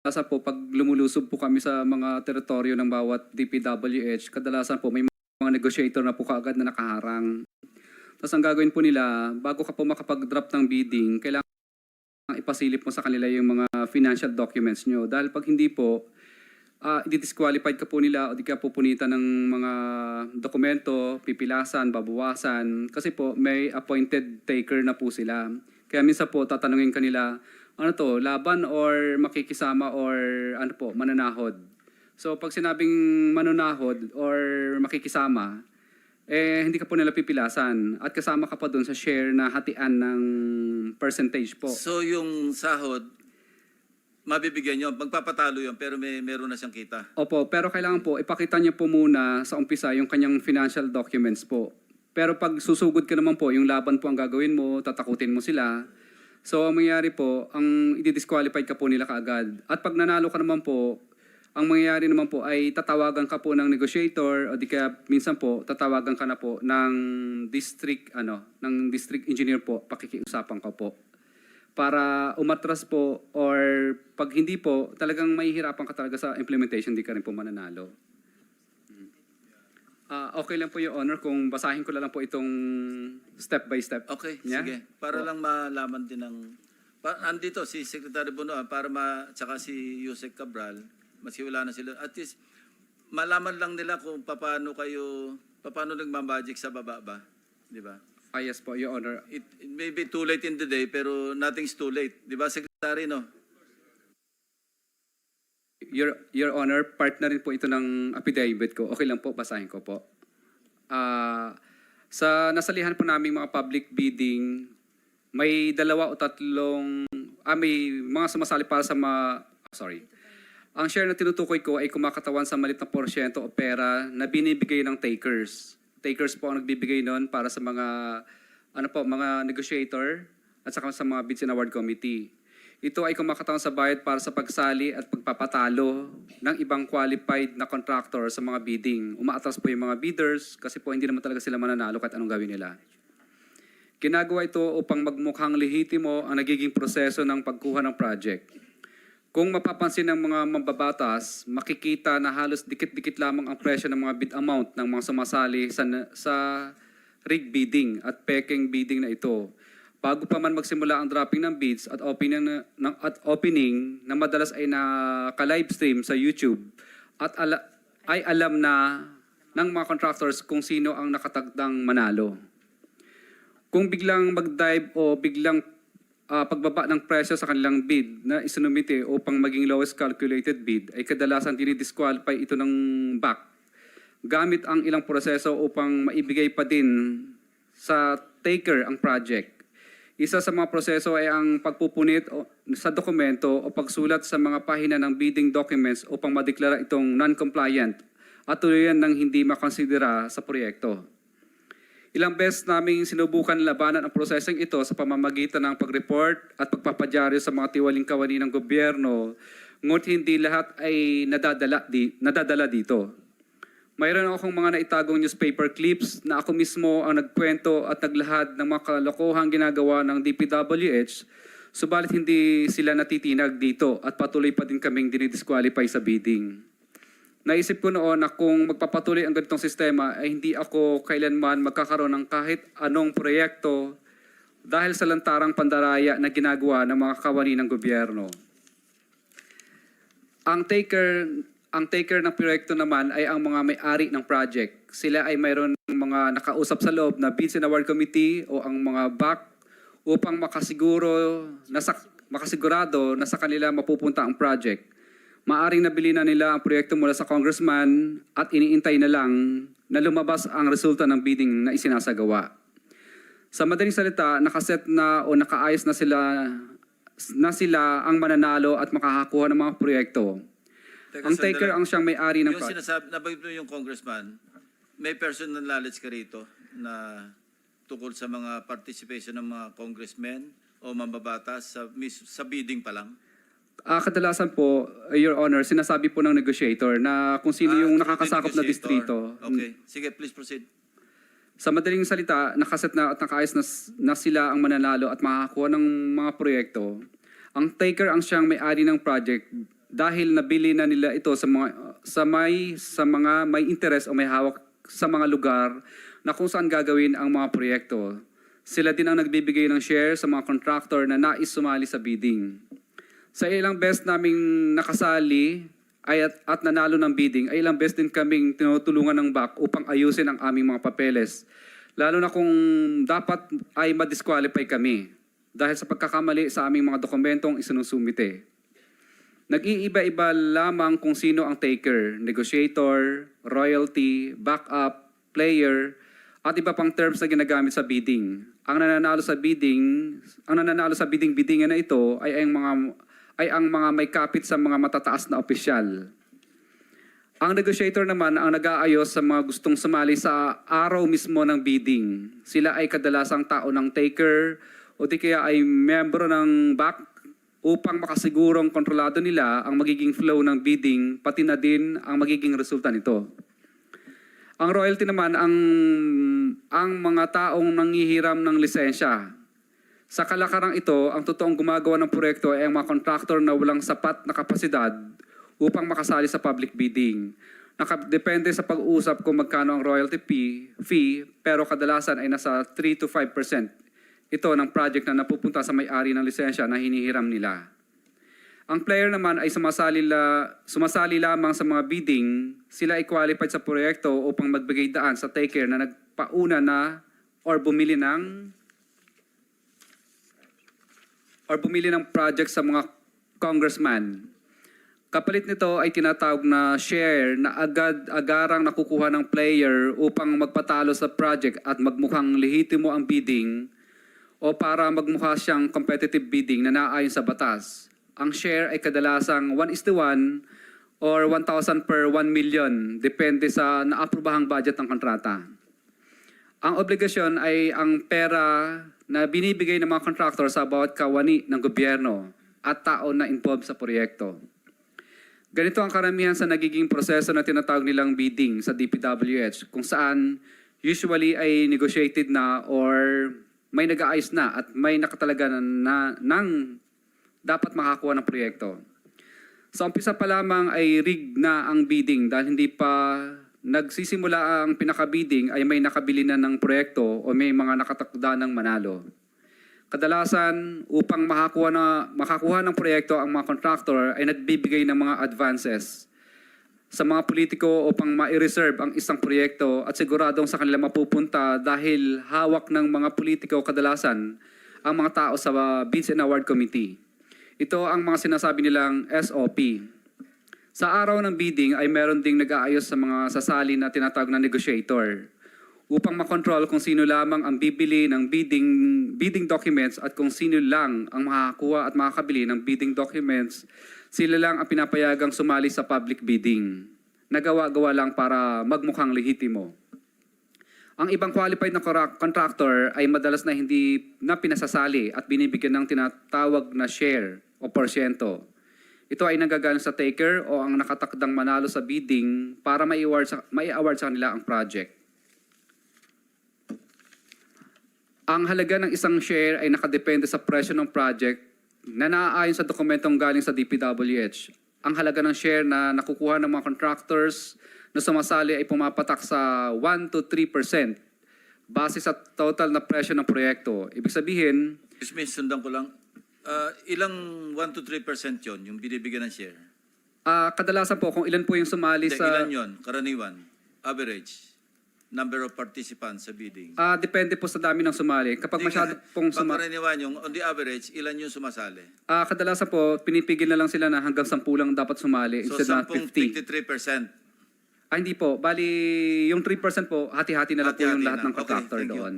kadalasan po pag lumulusob po kami sa mga teritoryo ng bawat DPWH, kadalasan po may mga negotiator na po kaagad na nakaharang. Tapos ang gagawin po nila, bago ka po makapag-drop ng bidding, kailangan ipasilip mo sa kanila yung mga financial documents nyo. Dahil pag hindi po, i-disqualified ka po nila o di ka pupunitan ng mga dokumento, pipilasan, babawasan. Kasi po may appointed taker na po sila. Kaya minsan po tatanungin kanila, ano to, laban or makikisama or ano po, mananahod. So pag sinabing mananahod or makikisama, hindi ka po nila pipilasan at kasama ka pa doon sa share na hatian ng percentage po. So yung sahod, mabibigyan nyo, magpapatalo yun, pero meron na siyang kita. Opo, pero kailangan po, ipakita niyo po muna sa umpisa yung kanyang financial documents po. Pero pag susugod ka naman po, yung laban po ang gagawin mo, tatakutin mo sila. So ang mangyayari po, ang i-disqualified ka po nila kaagad. At pag nanalo ka naman po, ang mangyayari naman po ay tatawagan ka po ng negotiator o di kaya minsan po tatawagan ka na po ng district engineer po, pakikiusapan ka po. Para umatras po or pag hindi po, talagang mahihirapan ka talaga sa implementation, di ka rin po mananalo. Okay lang po, Your Honor, kung basahin ko lang po itong step by step. Okay, Yeah? sige. Para lang malaman din ng... andito si Secretary Bonoan, tsaka si Yusek Cabral, maski wala na sila. At least, malaman lang nila kung paano nagmamagic sa baba ba. Di ba? Yes po, Your Honor. It may be too late in the day, pero nothing's too late. Di ba, Secretary, no? Your Honor, part na rin po ito ng affidavit ko. Okay lang po, basahin ko po. Sa nasalihan po namin mga public bidding, may 2 o 3, may mga sumasali para sa Ang share na tinutukoy ko ay kumakatawan sa maliit na porsyento o pera na binibigay ng takers. Takers po ang nagbibigay noon para sa mga mga negotiator at saka sa mga bids and award committee. Ito ay kumakatawan sa bayad para sa pagsali at pagpapatalo ng ibang qualified na contractor sa mga bidding. Umaatras po yung mga bidders kasi po hindi naman talaga sila mananalo kahit anong gawin nila. Ginagawa ito upang magmukhang lehitimo ang nagiging proseso ng pagkuha ng project. Kung mapapansin ng mga mambabatas, makikita na halos dikit-dikit lamang ang presyo ng mga bid amount ng mga sumasali sa rig bidding at peking bidding na ito. Bago pa man magsimula ang dropping ng bids at opening na madalas ay naka-livestream sa YouTube ay alam na ng mga contractors kung sino ang nakatagdang manalo. Kung biglang mag-dive o biglang pagbaba ng presyo sa kanilang bid na isinumite upang maging lowest calculated bid ay kadalasan dinidisqualify ito ng back gamit ang ilang proseso upang maibigay pa din sa taker ang project. Isa sa mga proseso ay ang pagpupunit sa dokumento o pagsulat sa mga pahina ng bidding documents upang madeklara itong non-compliant at tuluyan ng hindi makonsidera sa proyekto. Ilang beses naming sinubukan labanan ang prosesong ito sa pamamagitan ng pag-report at pagpapadyaryo sa mga tiwaling kawani ng gobyerno, ngunit hindi lahat ay nadadala dito. Mayroon akong mga naitagong newspaper clips na ako mismo ang nagkwento at naglahad ng mga kalokohang ginagawa ng DPWH, subalit hindi sila natitinag dito at patuloy pa din kaming dinidisqualify sa bidding. Naisip ko noon na kung magpapatuloy ang ganitong sistema ay hindi ako kailanman magkakaroon ng kahit anong proyekto dahil sa lantarang pandaraya na ginagawa ng mga kawani ng gobyerno. Ang taker ng proyekto naman ay ang mga may-ari ng project. Sila ay mayroon ng mga nakausap sa loob na bids and award committee o ang mga back upang makasigurado na sa kanila mapupunta ang project. Maaring nabili na nila ang proyekto mula sa congressman at iniintay na lang na lumabas ang resulta ng bidding na isinasagawa. Sa madaling salita, nakaset na o nakaayos na sila ang mananalo at makakakuha ng mga proyekto. Teka, Ang taker ang siyang may-ari ng yung sinasabi, nabagay mo yung congressman, may personal knowledge ka rito na tungkol sa mga participation ng mga congressmen o mambabatas sa bidding pa lang? Kadalasan po, Your Honor, sinasabi po ng negotiator na kung sino yung nakakasakop na distrito. Okay. Sige, please proceed. Sa madaling salita, nakaset na at nakaayos na sila ang mananalo at makakakuha ng mga proyekto. Ang taker ang siyang may-ari ng project dahil nabili na nila ito sa mga may interest o may hawak sa mga lugar na kung saan gagawin ang mga proyekto. Sila din ang nagbibigay ng share sa mga contractor na nais sumali sa bidding. Sa ilang beses naming nakasali at nanalo ng bidding, ay ilang beses din kaming tinutulungan ng BAC upang ayusin ang aming mga papeles. Lalo na kung dapat ay ma-disqualify kami dahil sa pagkakamali sa aming mga dokumentong isinusumite. Nag-iiba-iba lamang kung sino ang taker, negotiator, royalty, backup, player, at iba pang terms na ginagamit sa bidding. Ang nananalo sa bidding-biddingan na ito ay ang mga may kapit sa mga matataas na opisyal. Ang negotiator naman ang nag-aayos sa mga gustong sumali sa araw mismo ng bidding. Sila ay kadalasang tao ng taker o di kaya ay membro ng BAC upang makasigurong kontrolado nila ang magiging flow ng bidding pati na din ang magiging resulta nito. Ang royalty naman ang mga taong nanghihiram ng lisensya. Sa kalakarang ito, ang totoong gumagawa ng proyekto ay ang mga contractor na walang sapat na kapasidad upang makasali sa public bidding. Nakadepende sa pag-uusap kung magkano ang royalty fee, pero kadalasan ay nasa 3 to 5%. Ito ng project na napupunta sa may-ari ng lisensya na hinihiram nila. Ang player naman ay sumasali lamang sa mga bidding. Sila ay qualified sa proyekto upang magbigay daan sa taker na nagpauna na or bumili ng project sa mga congressman. Kapalit nito ay tinatawag na share na agad-agarang nakukuha ng player upang magpatalo sa project at magmukhang lehitimo ang bidding o para magmukha siyang competitive bidding na naayon sa batas. Ang share ay kadalasang 1:1 or 1,000 per 1 million, depende sa naaprobahang budget ng kontrata. Ang obligasyon ay ang pera na binibigay ng mga contractor sa bawat kawani ng gobyerno at tao na involved sa proyekto. Ganito ang karamihan sa nagiging proseso na tinatawag nilang bidding sa DPWH, kung saan usually ay negotiated na or may nag-aayos na at may nakatalaga na ng dapat makakuha ng proyekto. Sa umpisa pa lamang ay rig na ang bidding dahil hindi pa nagsisimula ang pinaka-bidding ay may nakabili na ng proyekto o may mga nakatakda ng manalo. Kadalasan, upang makakuha ng proyekto ang mga contractor ay nagbibigay ng mga advances sa mga politiko upang ma-reserve ang isang proyekto at siguradong sa kanila mapupunta dahil hawak ng mga politiko kadalasan ang mga tao sa Bids and Award Committee. Ito ang mga sinasabi nilang SOP. Sa araw ng bidding ay meron ding nag-aayos sa mga sasali na tinatawag na negotiator upang makontrol kung sino lamang ang bibili ng bidding documents at kung sino lang ang makakakuha at makakabili ng bidding documents, sila lang ang pinapayagang sumali sa public bidding. Nagawa-gawa lang para magmukhang lehitimo. Ang ibang qualified na contractor ay madalas na hindi na pinasasali at binibigyan ng tinatawag na share o porsyento. Ito ay nanggagaling sa taker o ang nakatakdang manalo sa bidding para mai-award sa kanila ang project. Ang halaga ng isang share ay nakadepende sa presyo ng project na naaayon sa dokumentong galing sa DPWH. Ang halaga ng share na nakukuha ng mga contractors na sumasali ay pumapatak sa 1 to 3% base sa total na presyo ng proyekto. Ibig sabihin, Excuse me, sundan ko lang. Ilang 1 to 3% yon yung binibigyan ng share? kadalasan po kung ilan po yung sumali Hindi, sa... ilan yon? Karaniwan? Average? Number of participants sa bidding? Depende po sa dami ng sumali. Kapag masyado pong Pangkaraniwan yung, on the average, ilan yung sumasali? kadalasan po, pinipigil na lang sila na hanggang 10 lang dapat sumali So, instead na 10, 50. 53%. Hindi po. Bali, yung 3% po, hati-hati na lang po yung Hati-hati lahat na. ng contractor Okay, thank you. doon.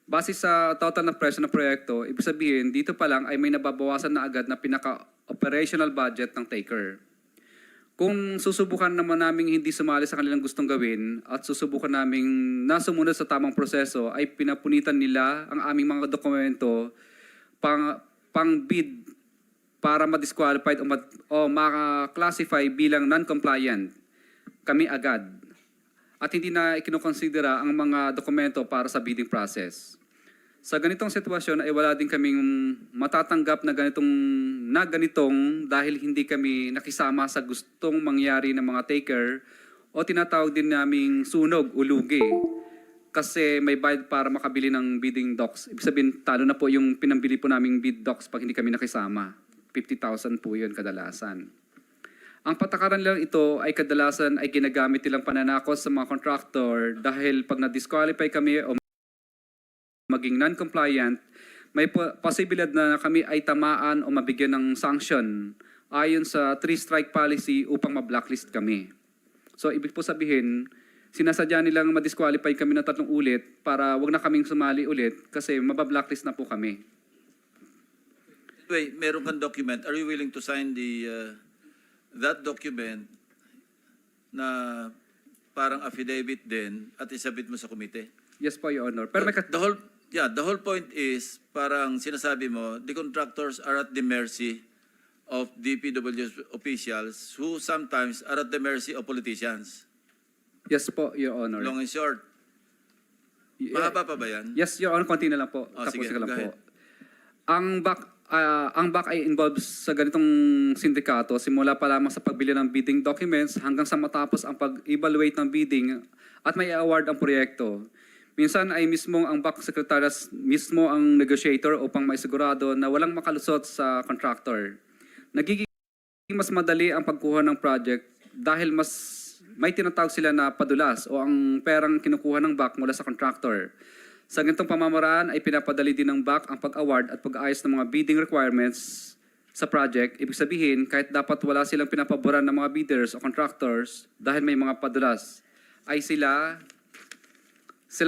Base sa total na presyo ng proyekto, ibig sabihin, dito pa lang ay may nababawasan na agad na pinaka-operational budget ng taker. Kung susubukan naman naming hindi sumali sa kanilang gustong gawin at susubukan naming nasumunod sa tamang proseso, ay pinapunitan nila ang aming mga dokumento pang-bid para ma-disqualified o ma-classify bilang non-compliant kami agad. At hindi na ikinukonsidera ang mga dokumento para sa bidding process. Sa ganitong sitwasyon ay wala din kaming matatanggap na ganitong dahil hindi kami nakisama sa gustong mangyari ng mga taker o tinatawag din naming sunog o lugi kasi may bayad para makabili ng bidding docs. Ibig sabihin, talo na po yung pinambili po naming bid docs pag hindi kami nakisama. 50,000 po yun kadalasan. Ang patakaran lang ito ay kadalasan ay ginagamit nilang pananakot sa mga contractor dahil pag na-disqualify kami o maging non-compliant, may posibilidad na kami ay tamaan o mabigyan ng sanction ayon sa 3-strike policy upang ma-blacklist kami. So, ibig po sabihin, sinasadya nilang ma-disqualify kami ng 3 ulit para wag na kaming sumali ulit kasi mabablacklist na po kami. Wait, meron kang document. Are you willing to sign that document na parang affidavit din at isabit mo sa komite? Yes po, Your Honor. Pero may the whole point is, parang sinasabi mo, the contractors are at the mercy of DPWH officials who sometimes are at the mercy of politicians. Yes po, Your Honor. Long and short. Mahaba pa ba yan? Yes, Your Honor. Konti na lang po. Oh, sige, Tapusin ko lang go po. ahead. Ang back ay involved sa ganitong sindikato simula pa lamang sa pagbili ng bidding documents hanggang sa matapos ang pag-evaluate ng bidding at may award ang proyekto. Minsan ay mismo ang back secretariat mismo ang negotiator upang maisigurado na walang makalusot sa contractor. Nagiging mas madali ang pagkuha ng project dahil may tinatawag sila na padulas o ang perang kinukuha ng back mula sa contractor. Sa ganitong pamamaraan ay pinapadali din ng back ang pag-award at pag-ayos ng mga bidding requirements sa project. Ibig sabihin, kahit dapat wala silang pinapaboran ng mga bidders o contractors dahil may mga padulas, ay sila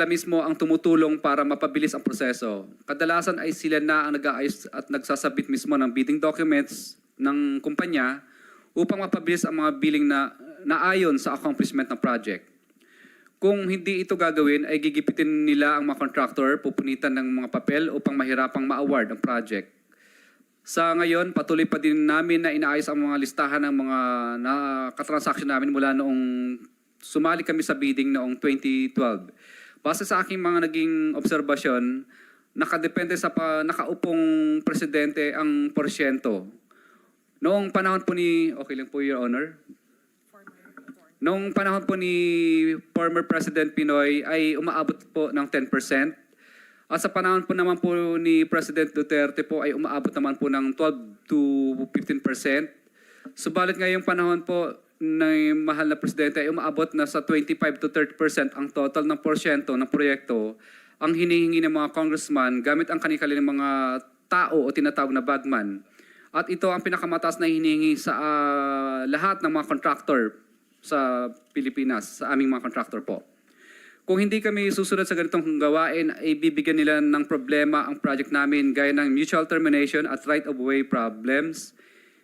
mismo ang tumutulong para mapabilis ang proseso. Kadalasan ay sila na ang nag-aayos at nagsasabit mismo ng bidding documents ng kumpanya upang mapabilis ang mga billing na naayon sa accomplishment ng project. Kung hindi ito gagawin, ay gigipitin nila ang mga contractor, pupunitan ng mga papel upang mahirapang ma-award ang project. Sa ngayon, patuloy pa din namin na inaayos ang mga listahan ng mga katransaksyon namin mula noong sumali kami sa bidding noong 2012. Base sa aking mga naging obserbasyon, nakadepende sa nakaupong presidente ang porsyento. Noong panahon po ni, okay lang po, Your Honor. Noong panahon po ni former President Pinoy ay umaabot po ng 10%. At sa panahon po naman po ni President Duterte po ay umaabot naman po ng 12 to 15%. Subalit ngayong panahon po ng mahal na presidente ay umaabot na sa 25 to 30% ang total ng porsyento ng proyekto ang hinihingi ng mga congressman gamit ang kanilang mga tao o tinatawag na bagman. At ito ang pinakamataas na hinihingi sa lahat ng mga contractor sa Pilipinas, sa aming mga contractor po. Kung hindi kami susunod sa ganitong gawain, ay bibigyan nila ng problema ang project namin gaya ng mutual termination at right-of-way problems.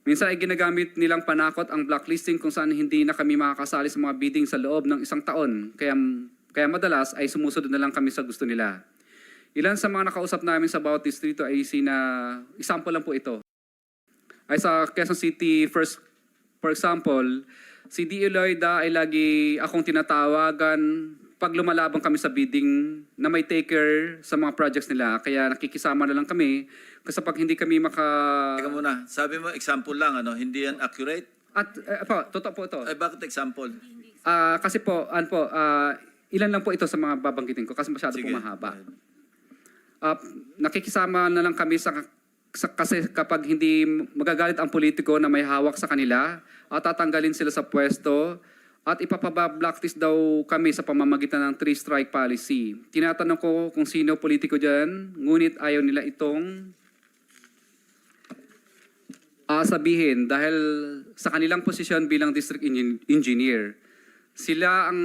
Minsan ay ginagamit nilang panakot ang blacklisting kung saan hindi na kami makakasali sa mga bidding sa loob ng 1 taon. Kaya madalas ay sumusunod na lang kami sa gusto nila. Ilan sa mga nakausap namin sa bawat distrito ay example lang po ito. Ay sa Quezon City, for example, si D. Eloida ay lagi akong tinatawagan pag lumalabang kami sa bidding na may taker sa mga projects nila. Kaya nakikisama na lang kami kasi pag hindi kami Teka muna, sabi mo example lang, hindi yan accurate? At totoo po ito. Ay, bakit example? Kasi po, ilan lang po ito sa mga babanggitin ko kasi masyado Sige. po mahaba. Nakikisama na lang kami kasi kapag hindi magagalit ang politiko na may hawak sa kanila at tatanggalin sila sa pwesto at ipapaba-blacklist daw kami sa pamamagitan ng 3-strike policy. Tinatanong ko kung sino politiko dyan, ngunit ayaw nila itong sabihin dahil sa kanilang posisyon bilang district engineer. Sila ang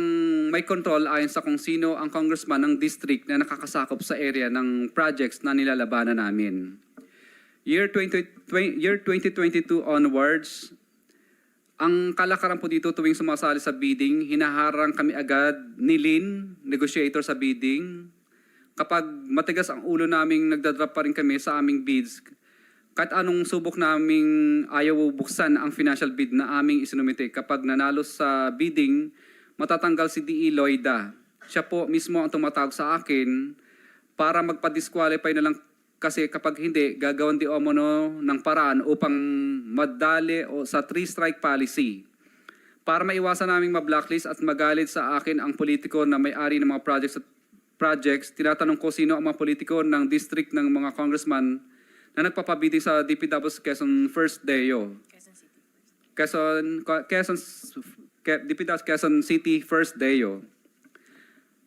may control ayon sa kung sino ang congressman ng district na nakakasakop sa area ng projects na nilalabanan namin. Year 2022 onwards, ang kalakaran po dito tuwing sumasali sa bidding, hinaharang kami agad ni Lynn, negotiator sa bidding. Kapag matigas ang ulo naming nagdadrop pa rin kami sa aming bids, kahit anong subok naming ayaw buksan ang financial bid na aming isinumite. Kapag nanalo sa bidding, matatanggal si D.E. Loida. Siya po mismo ang tumatawag sa akin para magpa-disqualify na lang kasi kapag hindi, gagawan di umano ng paraan upang madali o sa three-strike policy. Para maiwasan naming ma-blacklist at magalit sa akin ang politiko na may-ari ng mga projects, tinatanong ko sino ang mga politiko ng district ng mga congressman na nagpapabidding sa DPW's Quezon First Deo. DPW's Quezon City First Deo.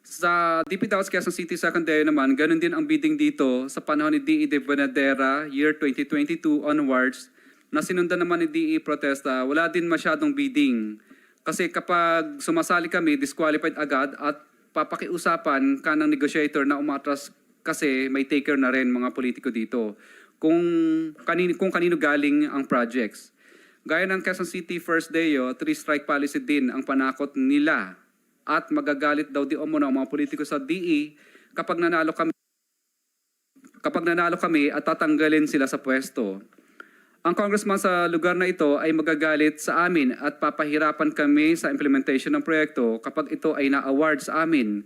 Sa DPW's Quezon City Second Deo naman, ganun din ang bidding dito sa panahon ni D.E. de Bonadera, year 2022 onwards, na sinundan naman ni D.E. protesta, wala din masyadong bidding. Kasi kapag sumasali kami, disqualified agad at papakiusapan ka ng negotiator na umatras kasi may taker na rin mga politiko dito. Kung kanino galing ang projects. Gaya ng Quezon City First Deo, three-strike policy din ang panakot nila at magagalit daw di umano ang mga politiko sa DE kapag nanalo kami at tatanggalin sila sa pwesto. Ang congressman sa lugar na ito ay magagalit sa amin at papahirapan kami sa implementation ng proyekto kapag ito ay na-award sa amin.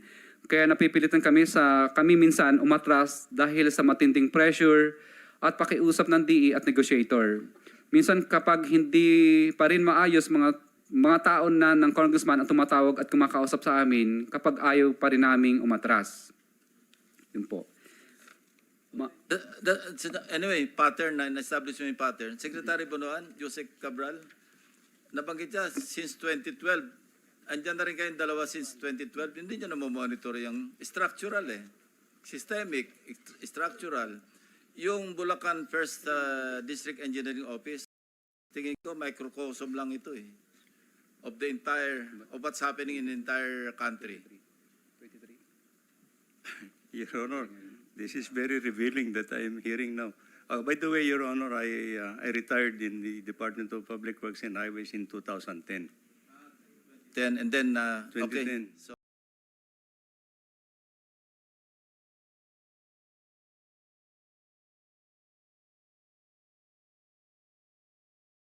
Kaya napipilitan kami minsan umatras dahil sa matinding pressure at pakiusap ng DE at negotiator. Minsan kapag hindi pa rin maayos mga taon na ng congressman ang tumatawag at kumakausap sa amin kapag ayaw pa rin naming umatras. Yun po. Anyway, pattern na establish mo yung pattern. Secretary Bonoan, Joseph Cabral, nabanggit niya since 2012. Andyan na rin kayong dalawa since 2012. Hindi niyo na monitor yung structural systemic, structural. Yung Bulacan First District Engineering Office, tingin ko microcosm lang ito of what's happening in the entire country. Your Honor, this is very revealing that I am hearing now. By the way, Your Honor, I retired in the Department of Public Works and Highways in 2010. And then, 2010. okay. So